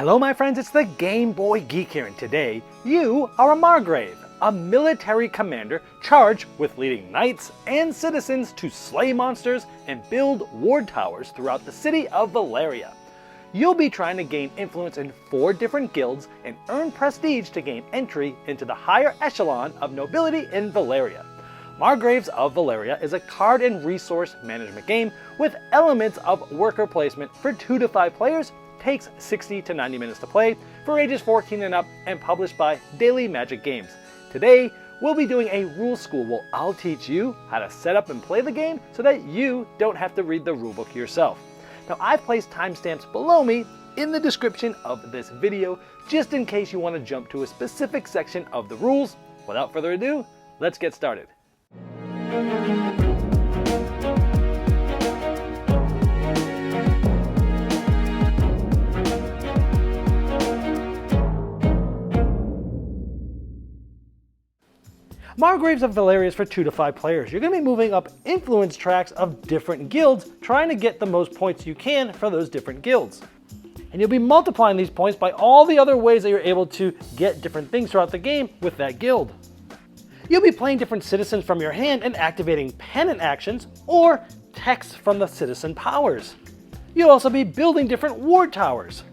Hello my friends, it's the Game Boy Geek here, and today you are a Margrave, a military commander charged with leading knights and citizens to slay monsters and build ward towers throughout the city of Valeria. You'll be trying to gain influence in 4 different guilds and earn prestige to gain entry into the higher echelon of nobility in Valeria. Margraves of Valeria is a card and resource management game with elements of worker placement for 2 to 5 players. Takes 60 to 90 minutes to play, for ages 14 and up, and published by Daily Magic Games. Today, we'll be doing a rule school where I'll teach you how to set up and play the game so that you don't have to read the rulebook yourself. Now, I've placed timestamps below me in the description of this video, just in case you want to jump to a specific section of the rules. Without further ado, let's get started. Margraves of Valeria is for 2 to 5 players. You're going to be moving up influence tracks of different guilds, trying to get the most points you can for those different guilds. And you'll be multiplying these points by all the other ways that you're able to get different things throughout the game with that guild. You'll be playing different citizens from your hand and activating Pennant actions or text from the citizen powers. You'll also be building different ward towers,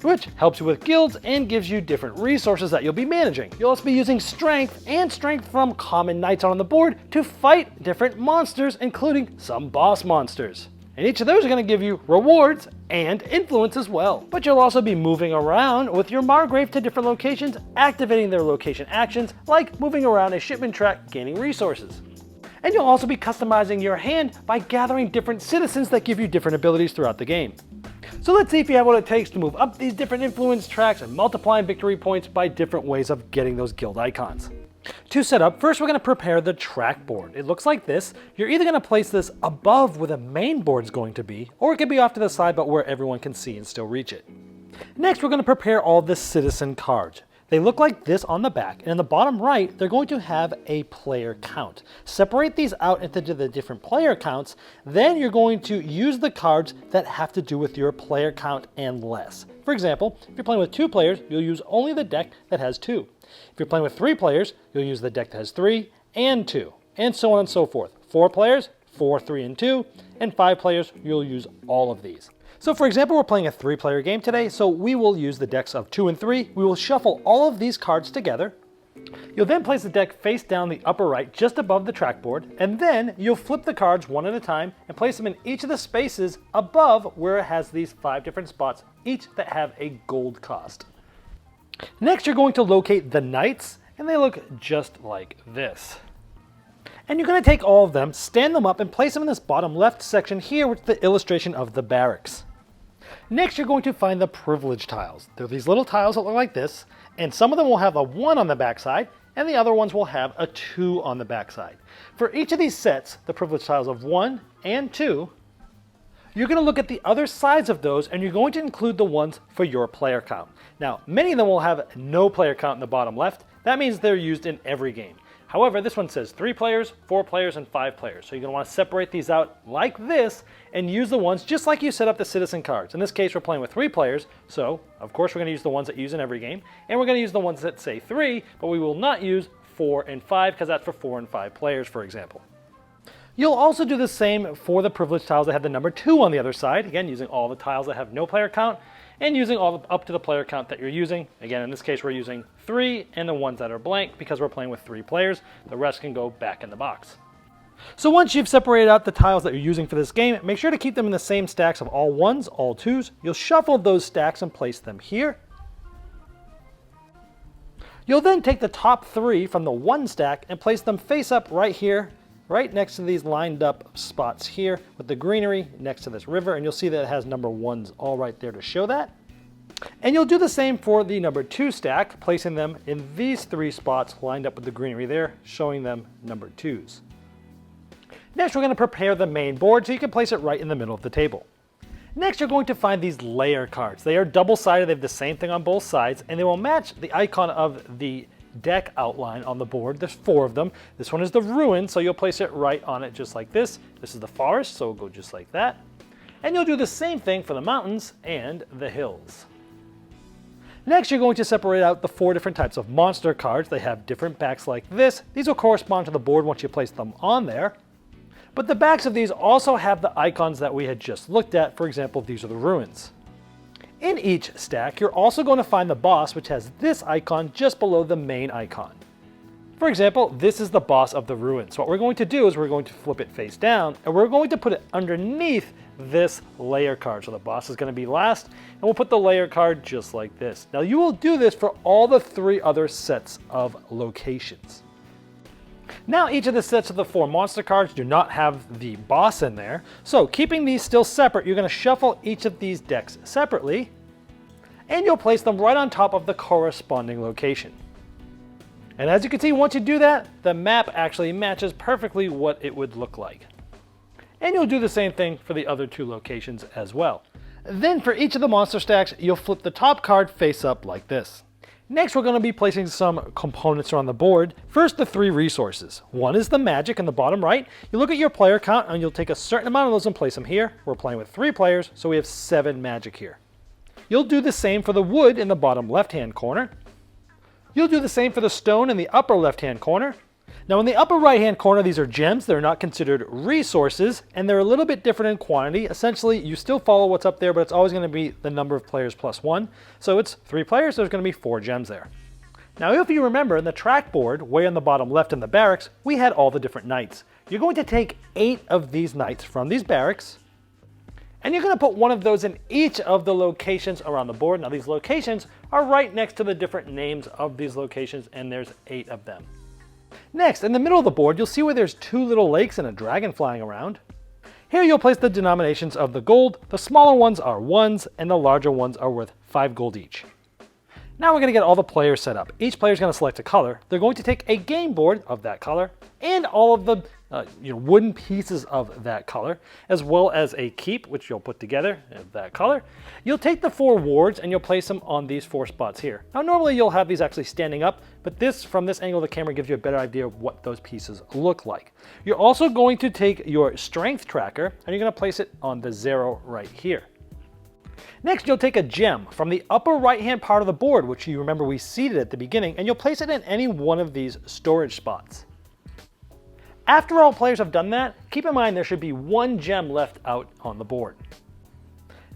which helps you with guilds and gives you different resources that you'll be managing. You'll also be using strength and strength from common knights on the board to fight different monsters, including some boss monsters. And each of those are going to give you rewards and influence as well. But you'll also be moving around with your Margrave to different locations, activating their location actions, like moving around a shipment track, gaining resources. And you'll also be customizing your hand by gathering different citizens that give you different abilities throughout the game. So let's see if you have what it takes to move up these different influence tracks and multiplying victory points by different ways of getting those guild icons. To set up, first we're going to prepare the track board. It looks like this. You're either going to place this above where the main board's going to be, or it can be off to the side but where everyone can see and still reach it. Next, we're going to prepare all the citizen cards. They look like this on the back, and in the bottom right, they're going to have a player count. Separate these out into the different player counts, then you're going to use the cards that have to do with your player count and less. For example, if you're playing with 2 players, you'll use only the deck that has 2. If you're playing with 3 players, you'll use the deck that has 3 and 2, and so on and so forth. 4 players, 4, 3, and 2, and 5 players, you'll use all of these. So for example, we're playing a 3-player game today, so we will use the decks of 2 and 3. We will shuffle all of these cards together. You'll then place the deck face down the upper right, just above the track board, and then you'll flip the cards one at a time and place them in each of the spaces above where it has these 5 different spots, each that have a gold cost. Next, you're going to locate the knights, and they look just like this. And you're going to take all of them, stand them up, and place them in this bottom left section here, which is the illustration of the barracks. Next, you're going to find the privilege tiles. They're these little tiles that look like this, and some of them will have a 1 on the backside, and the other ones will have a 2 on the backside. For each of these sets, the privilege tiles of 1 and 2, you're going to look at the other sides of those, and you're going to include the ones for your player count. Now, many of them will have no player count in the bottom left. That means they're used in every game. However, this one says 3 players, 4 players, and 5 players. So you're going to want to separate these out like this and use the ones just like you set up the citizen cards. In this case, we're playing with 3 players, so of course we're going to use the ones that use in every game. And we're going to use the ones that say 3, but we will not use 4 and 5 because that's for 4 and 5 players, for example. You'll also do the same for the privilege tiles that have the number 2 on the other side. Again, using all the tiles that have no player count and using all up to the player count that you're using. Again, in this case, we're using 3 and the ones that are blank because we're playing with 3 players. The rest can go back in the box. So once you've separated out the tiles that you're using for this game, make sure to keep them in the same stacks of all 1s, all 2s. You'll shuffle those stacks and place them here. You'll then take the top 3 from the 1 stack and place them face up right here, right next to these lined up spots here with the greenery next to this river, and you'll see that it has number 1s all right there to show that. And you'll do the same for the number 2 stack, placing them in these 3 spots lined up with the greenery there, showing them number 2s. Next, we're going to prepare the main board so you can place it right in the middle of the table. Next, you're going to find these layer cards. They are double-sided, they have the same thing on both sides, and they will match the icon of the deck outline on the board. There's 4 of them. This one is the ruin, so you'll place it right on it just like this. This is the forest, so we'll go just like that. And you'll do the same thing for the mountains and the hills. Next, you're going to separate out the 4 different types of monster cards. They have different backs like this. These will correspond to the board once you place them on there. But the backs of these also have the icons that we had just looked at. For example, these are the ruins. In each stack, you're also going to find the boss, which has this icon just below the main icon. For example, this is the boss of the ruins. So what we're going to do is we're going to flip it face down, and we're going to put it underneath this layer card. So the boss is going to be last, and we'll put the layer card just like this. Now you will do this for all the 3 other sets of locations. Now each of the sets of the 4 monster cards do not have the boss in there, so keeping these still separate, you're going to shuffle each of these decks separately, and you'll place them right on top of the corresponding location. And as you can see, once you do that, the map actually matches perfectly what it would look like. And you'll do the same thing for the other 2 locations as well. Then for each of the monster stacks, you'll flip the top card face up like this. Next, we're going to be placing some components around the board. First, the 3 resources. One is the magic in the bottom right. You look at your player count and you'll take a certain amount of those and place them here. We're playing with 3 players, so we have 7 magic here. You'll do the same for the wood in the bottom left-hand corner. You'll do the same for the stone in the upper left-hand corner. Now in the upper right-hand corner, these are gems. They're not considered resources, and they're a little bit different in quantity. Essentially, you still follow what's up there, but it's always going to be the number of players plus 1. So it's 3 players, so there's going to be 4 gems there. Now if you remember, in the track board, way on the bottom left in the barracks, we had all the different knights. You're going to take 8 of these knights from these barracks, and you're going to put one of those in each of the locations around the board. Now these locations are right next to the different names of these locations, and there's 8 of them. Next, in the middle of the board, you'll see where there's 2 little lakes and a dragon flying around. Here you'll place the denominations of the gold. The smaller ones are 1s, and the larger ones are worth 5 gold each. Now we're going to get all the players set up. Each player is going to select a color. They're going to take a game board of that color, and all of the wooden pieces of that color, as well as a keep, which you'll put together of that color. You'll take the 4 wards and you'll place them on these 4 spots here. Now normally you'll have these actually standing up, but from this angle of the camera gives you a better idea of what those pieces look like. You're also going to take your strength tracker and you're going to place it on the 0 right here. Next, you'll take a gem from the upper right-hand part of the board, which you remember we seeded at the beginning, and you'll place it in any one of these storage spots. After all players have done that, keep in mind there should be 1 gem left out on the board.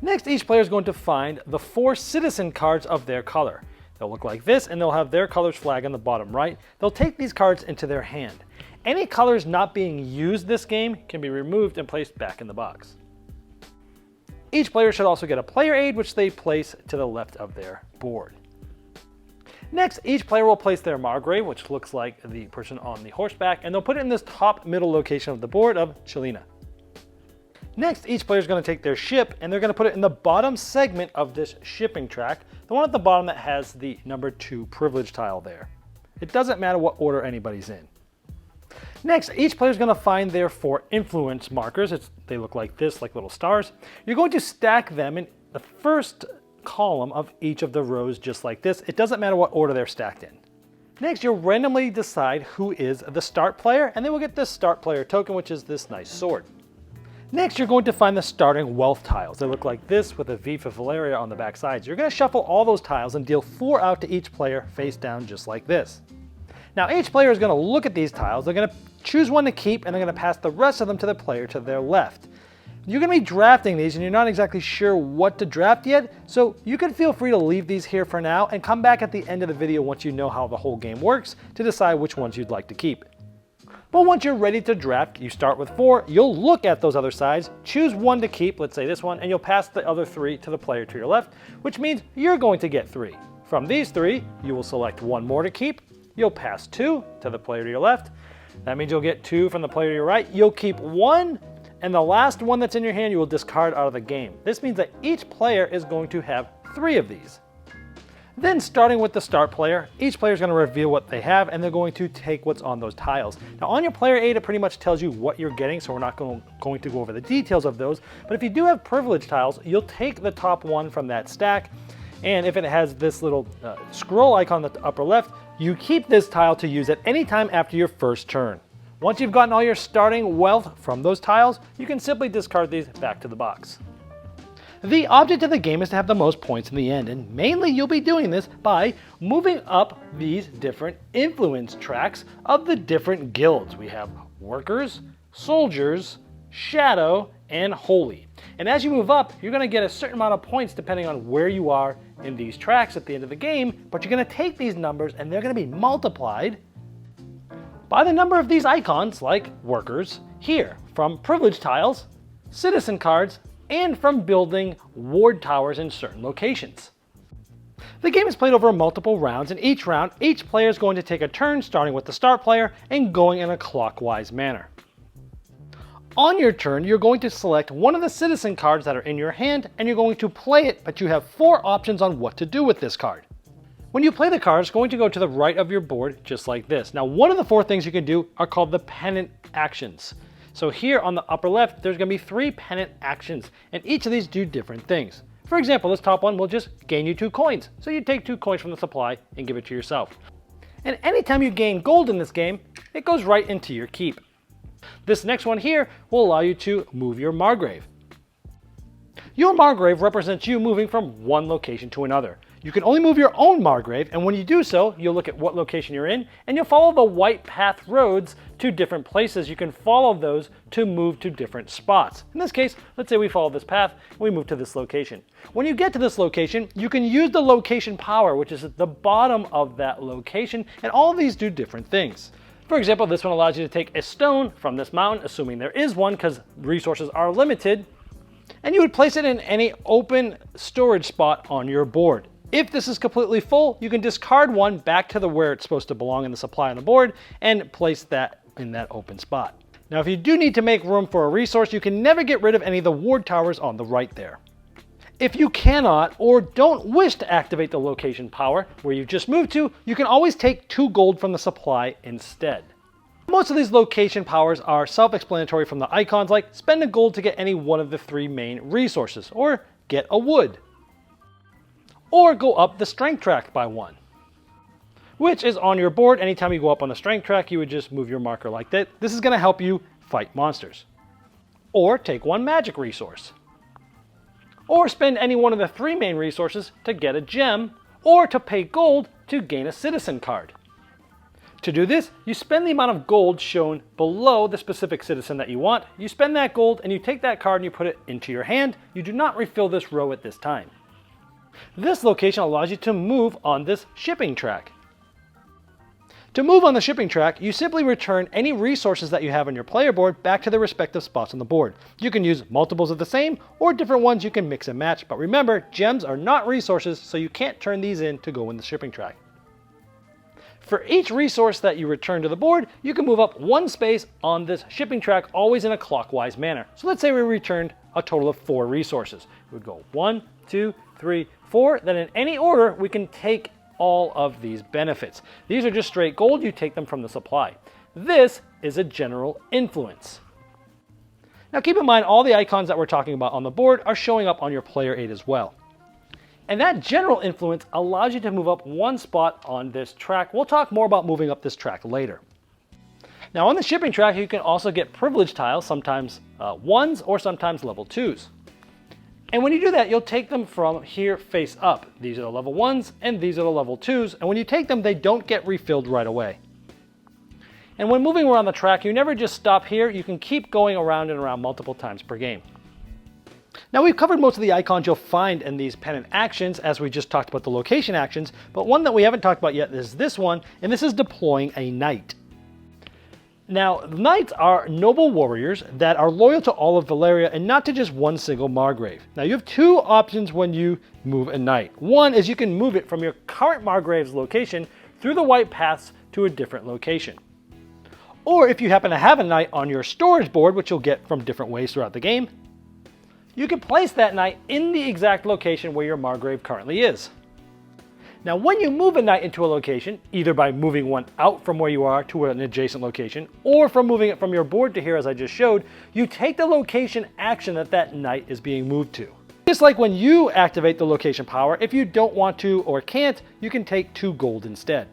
Next, each player is going to find the 4 citizen cards of their color. They'll look like this, and they'll have their color's flag on the bottom right. They'll take these cards into their hand. Any colors not being used this game can be removed and placed back in the box. Each player should also get a player aid, which they place to the left of their board. Next, each player will place their Margrave, which looks like the person on the horseback, and they'll put it in this top middle location of the board of Chilena. Next, each player is going to take their ship, and they're going to put it in the bottom segment of this shipping track, the one at the bottom that has the number 2 privilege tile there. It doesn't matter what order anybody's in. Next, each player is going to find their 4 influence markers. They look like this, like little stars. You're going to stack them in the first column of each of the rows just like this. It doesn't matter what order they're stacked in. Next, you'll randomly decide who is the start player, and then we'll get this start player token, which is this nice sword. Next, you're going to find the starting wealth tiles. They look like this with a V for Valeria on the back sides. You're going to shuffle all those tiles and deal 4 out to each player face down just like this. Now each player is going to look at these tiles, they're going to choose one to keep, and they're going to pass the rest of them to the player to their left. You're going to be drafting these and you're not exactly sure what to draft yet, so you can feel free to leave these here for now and come back at the end of the video once you know how the whole game works to decide which ones you'd like to keep. But once you're ready to draft, you start with 4, you'll look at those other sides, choose one to keep, let's say this one, and you'll pass the other 3 to the player to your left, which means you're going to get 3. From these 3, you will select 1 more to keep, you'll pass 2 to the player to your left, that means you'll get 2 from the player to your right, you'll keep 1, and the last one that's in your hand you will discard out of the game. This means that each player is going to have 3 of these. Then starting with the start player, each player is going to reveal what they have and they're going to take what's on those tiles. Now on your player aid it pretty much tells you what you're getting, so we're not going to go over the details of those, but if you do have privilege tiles, you'll take the top one from that stack, and if it has this little scroll icon at the upper left, you keep this tile to use at any time after your first turn. Once you've gotten all your starting wealth from those tiles, you can simply discard these back to the box. The object of the game is to have the most points in the end, and mainly you'll be doing this by moving up these different influence tracks of the different guilds. We have workers, soldiers, shadow, and holy. And as you move up, you're going to get a certain amount of points depending on where you are in these tracks at the end of the game, but you're going to take these numbers and they're going to be multiplied by the number of these icons like workers here, from privilege tiles, citizen cards, and from building ward towers in certain locations. The game is played over multiple rounds, and each round, each player is going to take a turn starting with the start player and going in a clockwise manner. On your turn, you're going to select one of the citizen cards that are in your hand and you're going to play it, but you have 4 options on what to do with this card. When you play the card, it's going to go to the right of your board just like this. Now, one of the 4 things you can do are called the Pennant actions. So here on the upper left, there's going to be 3 Pennant actions, and each of these do different things. For example, this top one will just gain you 2 coins. So you take 2 coins from the supply and give it to yourself. And anytime you gain gold in this game, it goes right into your keep. This next one here will allow you to move your Margrave. Your Margrave represents you moving from one location to another. You can only move your own Margrave, and when you do so, you'll look at what location you're in, and you'll follow the white path roads to different places. You can follow those to move to different spots. In this case, let's say we follow this path, and we move to this location. When you get to this location, you can use the location power, which is at the bottom of that location, and all of these do different things. For example, this one allows you to take a stone from this mountain, assuming there is one, because resources are limited, and you would place it in any open storage spot on your board. If this is completely full, you can discard one back to where it's supposed to belong in the supply on the board and place that in that open spot. Now, if you do need to make room for a resource, you can never get rid of any of the ward towers on the right there. If you cannot or don't wish to activate the location power where you just moved to, you can always take 2 gold from the supply instead. Most of these location powers are self-explanatory from the icons, like spend a gold to get any one of the 3 main resources, or get a wood, or go up the strength track by 1, which is on your board. Anytime you go up on the strength track, you would just move your marker like that. This is going to help you fight monsters. Or take 1 magic resource. Or spend any one of the 3 main resources to get a gem, or to pay gold to gain a citizen card. To do this, you spend the amount of gold shown below the specific citizen that you want. You spend that gold and you take that card and you put it into your hand. You do not refill this row at this time. This location allows you to move on this shipping track. To move on the shipping track, you simply return any resources that you have on your player board back to their respective spots on the board. You can use multiples of the same or different ones you can mix and match, but remember, gems are not resources, so you can't turn these in to go in the shipping track. For each resource that you return to the board, you can move up 1 space on this shipping track, always in a clockwise manner. So let's say we returned a total of 4 resources. We would go 1, 2, 3, 4, then in any order, we can take all of these benefits. These are just straight gold, you take them from the supply. This is a general influence. Now keep in mind, all the icons that we're talking about on the board are showing up on your player aid as well. And that general influence allows you to move up 1 spot on this track. We'll talk more about moving up this track later. Now on the shipping track, you can also get privilege tiles, sometimes 1s or sometimes level 2s. And when you do that, you'll take them from here face up. These are the level 1s and these are the level 2s. And when you take them, they don't get refilled right away. And when moving around the track, you never just stop here. You can keep going around and around multiple times per game. Now we've covered most of the icons you'll find in these Pennant actions, as we just talked about the location actions, but one that we haven't talked about yet is this one, and this is deploying a knight. Now, knights are noble warriors that are loyal to all of Valeria and not to just one single Margrave. Now you have 2 options when you move a knight. One is you can move it from your current Margrave's location through the white paths to a different location. Or if you happen to have a knight on your storage board, which you'll get from different ways throughout the game, you can place that knight in the exact location where your Margrave currently is. Now when you move a knight into a location, either by moving one out from where you are to an adjacent location, or from moving it from your board to here as I just showed, you take the location action that knight is being moved to. Just like when you activate the location power, if you don't want to or can't, you can take 2 gold instead.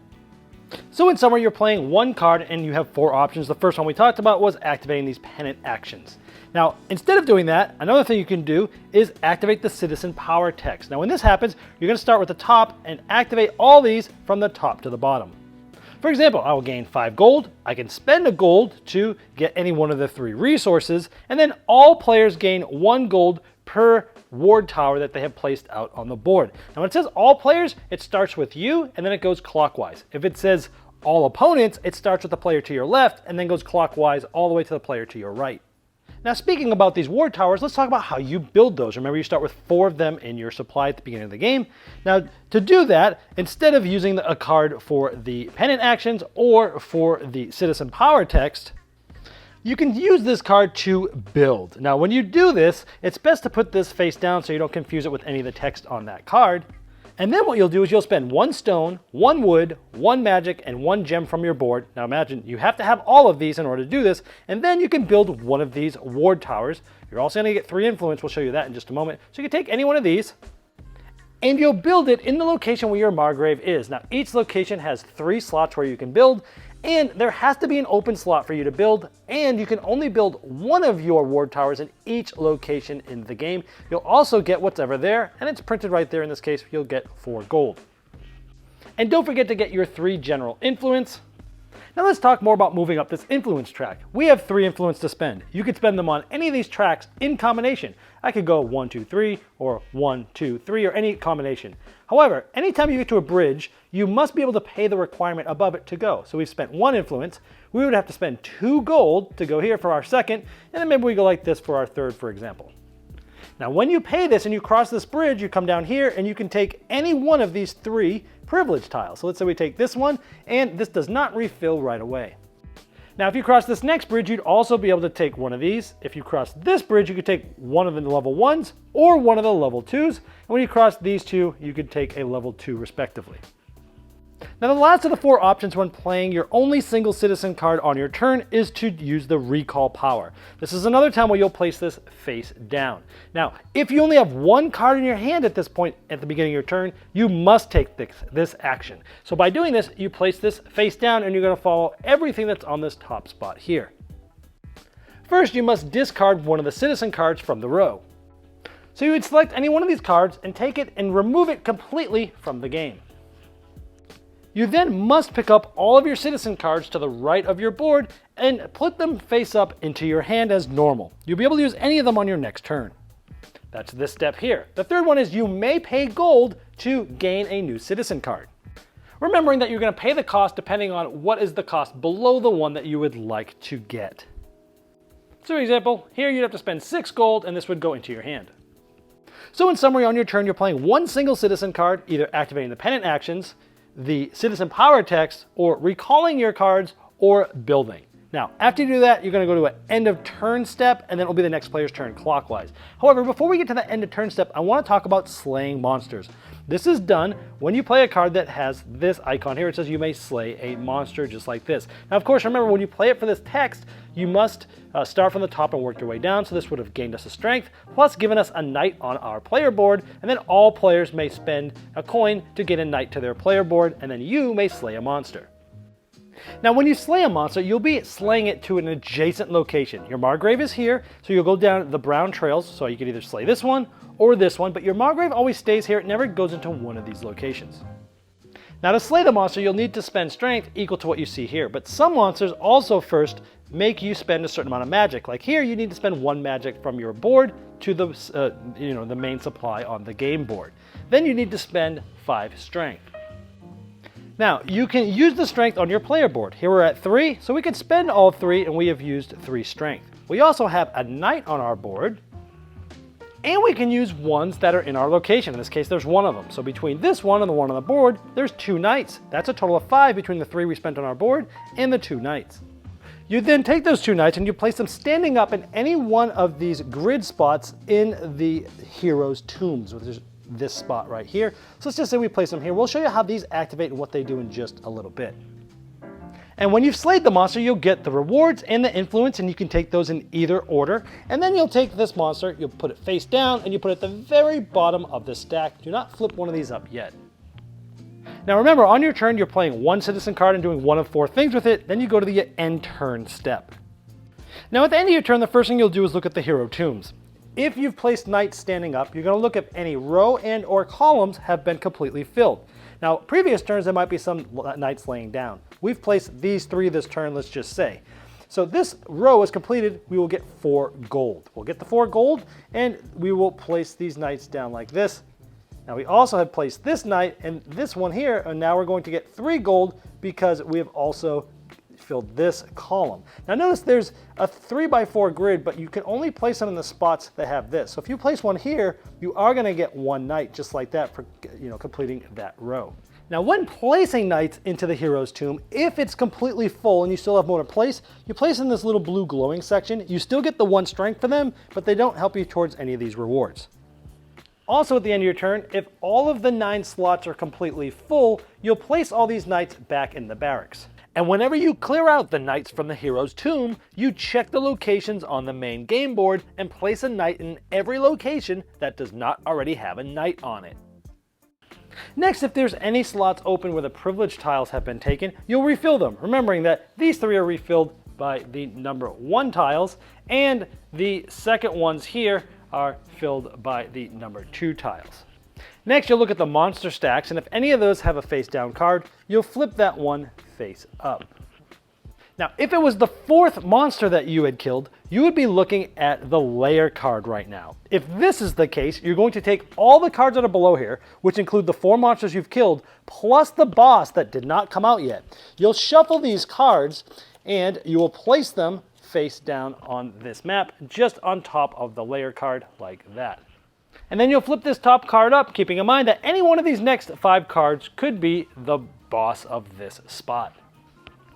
So in summary, you're playing one card and you have 4 options. The first one we talked about was activating these pennant actions. Now, instead of doing that, another thing you can do is activate the citizen power text. Now, when this happens, you're going to start with the top and activate all these from the top to the bottom. For example, I will gain 5 gold. I can spend a gold to get any one of the 3 resources, and then all players gain 1 gold per ward tower that they have placed out on the board. Now when it says all players, it starts with you and then it goes clockwise. If it says all opponents, it starts with the player to your left and then goes clockwise all the way to the player to your right. Now speaking about these ward towers, let's talk about how you build those. Remember, you start with 4 of them in your supply at the beginning of the game. Now to do that, instead of using a card for the pennant actions or for the citizen power text, you can use this card to build. Now when you do this, it's best to put this face down so you don't confuse it with any of the text on that card. And then what you'll do is you'll spend 1 stone, 1 wood, 1 magic, and 1 gem from your board. Now imagine you have to have all of these in order to do this, and then you can build one of these ward towers. You're also going to get 3 influence. We'll show you that in just a moment. So you can take any one of these, and you'll build it in the location where your Margrave is. Now each location has 3 slots where you can build, and there has to be an open slot for you to build, and you can only build 1 of your ward towers in each location in the game. You'll also get whatever there, and it's printed right there. In this case, you'll get 4 gold. And don't forget to get your 3 general influence. Now let's talk more about moving up this influence track. We have 3 influence to spend. You could spend them on any of these tracks in combination. I could go 1, 2, 3, or 1, 2, 3, or any combination. However, anytime you get to a bridge, you must be able to pay the requirement above it to go. So we've spent 1 influence. We would have to spend 2 gold to go here for our second, and then maybe we go like this for our third, for example. Now when you pay this and you cross this bridge, you come down here and you can take any one of these 3 privilege tiles. So let's say we take this one, and this does not refill right away. Now if you cross this next bridge, you'd also be able to take one of these. If you cross this bridge, you could take one of the level 1s or one of the level 2s. And when you cross these 2, you could take a level 2 respectively. Now the last of the 4 options when playing your only single citizen card on your turn is to use the recall power. This is another time where you'll place this face down. Now if you only have 1 card in your hand at this point at the beginning of your turn, you must take this action. So by doing this, you place this face down and you're going to follow everything that's on this top spot here. First, you must discard one of the citizen cards from the row. So you would select any one of these cards and take it and remove it completely from the game. You then must pick up all of your citizen cards to the right of your board and put them face up into your hand as normal. You'll be able to use any of them on your next turn. That's this step here. The third one is you may pay gold to gain a new citizen card. Remembering that you're going to pay the cost depending on what is the cost below the one that you would like to get. So for example, here you'd have to spend 6 gold and this would go into your hand. So in summary, on your turn, you're playing 1 single citizen card, either activating the pennant actions, the citizen power text, or recalling your cards, or building. Now, after you do that, you're going to go to an end of turn step, and then it'll be the next player's turn clockwise. However, before we get to the end of turn step, I want to talk about slaying monsters. This is done when you play a card that has this icon here. It says you may slay a monster just like this. Now, of course, remember when you play it for this text, you must start from the top and work your way down. So this would have gained us a strength, plus given us a knight on our player board, and then all players may spend a coin to get a knight to their player board, and then you may slay a monster. Now, when you slay a monster, you'll be slaying it to an adjacent location. Your Margrave is here, so you'll go down the brown trails, so you can either slay this one or this one, but your Margrave always stays here. It never goes into one of these locations. Now, to slay the monster, you'll need to spend strength equal to what you see here, but some monsters also first make you spend a certain amount of magic. Like here, you need to spend 1 magic from your board to the, the main supply on the game board. Then you need to spend 5 strength. Now, you can use the strength on your player board. Here we're at 3, so we can spend all 3, and we have used 3 strength. We also have a knight on our board, and we can use ones that are in our location. In this case, there's 1 of them. So between this one and the one on the board, there's 2 knights. That's a total of 5 between the 3 we spent on our board and the 2 knights. You then take those 2 knights and you place them standing up in any one of these grid spots in the hero's tombs, which is this spot right here. So let's just say we place them here. We'll show you how these activate and what they do in just a little bit. And when you've slayed the monster, you'll get the rewards and the influence, and you can take those in either order. And then you'll take this monster, you'll put it face down, and you put it at the very bottom of the stack. Do not flip one of these up yet. Now remember, on your turn, you're playing one citizen card and doing one of 4 things with it, then you go to the end turn step. Now at the end of your turn, the first thing you'll do is look at the hero tombs. If you've placed knights standing up, you're going to look if any row and or columns have been completely filled. Now, previous turns, there might be some knights laying down. We've placed these 3 this turn, let's just say. So this row is completed, we will get 4 gold. We'll get the 4 gold, and we will place these knights down like this. Now we also have placed this knight and this one here, and now we're going to get 3 gold because we have also filled this column. Now notice there's a 3x4 grid, but you can only place them in the spots that have this. So if you place one here, you are going to get 1 knight just like that for completing that row. Now when placing knights into the hero's tomb, if it's completely full and you still have more to place, you place in this little blue glowing section. You still get the 1 strength for them, but they don't help you towards any of these rewards. Also at the end of your turn, if all of the 9 slots are completely full, you'll place all these knights back in the barracks. And whenever you clear out the knights from the hero's tomb, you check the locations on the main game board and place a knight in every location that does not already have a knight on it. Next, if there's any slots open where the privilege tiles have been taken, you'll refill them, remembering that these 3 are refilled by the number 1 tiles, and the second ones here are filled by the number 2 tiles. Next, you'll look at the monster stacks, and if any of those have a face down card, you'll flip that one face up. Now, if it was the 4th monster that you had killed, you would be looking at the layer card right now. If this is the case, you're going to take all the cards that are below here, which include the 4 monsters you've killed, plus the boss that did not come out yet. You'll shuffle these cards, and you will place them face down on this map, just on top of the layer card like that. And then you'll flip this top card up, keeping in mind that any one of these next 5 cards could be the boss of this spot.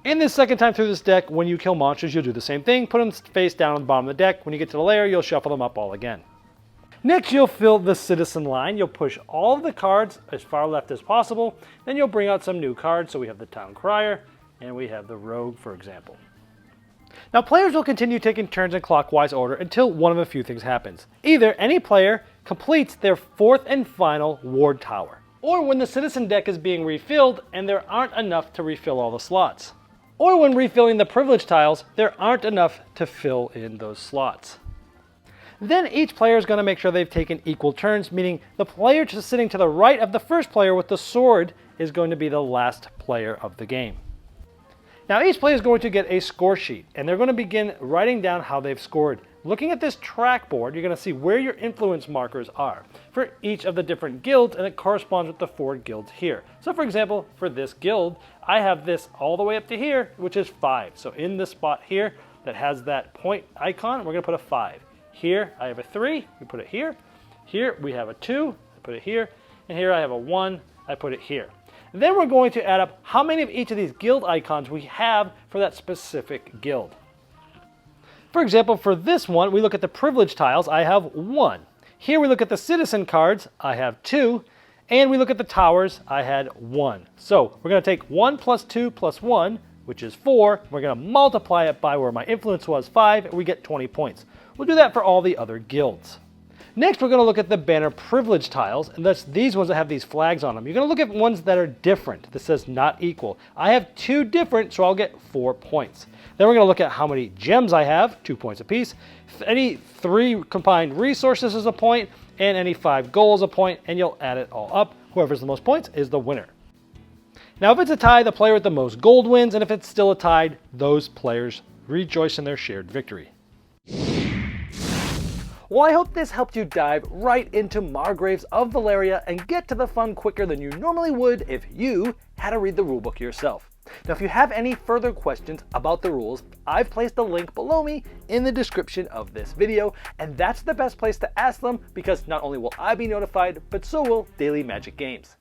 And this second time through this deck, when you kill monsters, you'll do the same thing. Put them face down on the bottom of the deck. When you get to the layer, you'll shuffle them up all again. Next, you'll fill the citizen line. You'll push all of the cards as far left as possible. Then you'll bring out some new cards. So we have the Town Crier, and we have the Rogue, for example. Now, players will continue taking turns in clockwise order until one of a few things happens. Either any player completes their 4th and final ward tower, or when the citizen deck is being refilled and there aren't enough to refill all the slots, or when refilling the privilege tiles, there aren't enough to fill in those slots. Then each player is going to make sure they've taken equal turns, meaning the player just sitting to the right of the first player with the sword is going to be the last player of the game. Now each player is going to get a score sheet, and they're going to begin writing down how they've scored. Looking at this track board, you're going to see where your influence markers are for each of the different guilds, and it corresponds with the 4 guilds here. So for example, for this guild, I have this all the way up to here, which is 5. So in this spot here that has that point icon, we're going to put a 5. Here I have a 3, we put it here. Here we have a 2, I put it here. And here I have a 1, I put it here. Then we're going to add up how many of each of these guild icons we have for that specific guild. For example, for this one, we look at the privilege tiles, I have 1. Here we look at the citizen cards, I have 2. And we look at the towers, I had 1. So we're going to take 1 plus 2 plus 1, which is 4. We're going to multiply it by where my influence was 5, and we get 20 points. We'll do that for all the other guilds. Next, we're going to look at the banner privilege tiles, and that's these ones that have these flags on them. You're going to look at ones that are different. This says not equal. I have 2 different, so I'll get 4 points. Then we're going to look at how many gems I have, 2 points apiece. Any 3 combined resources is a point, and any 5 gold is a point, and you'll add it all up. Whoever's the most points is the winner. Now, if it's a tie, the player with the most gold wins, and if it's still a tie, those players rejoice in their shared victory. Well, I hope this helped you dive right into Margraves of Valeria and get to the fun quicker than you normally would if you had to read the rulebook yourself. Now, if you have any further questions about the rules, I've placed a link below me in the description of this video, and that's the best place to ask them because not only will I be notified, but so will Daily Magic Games.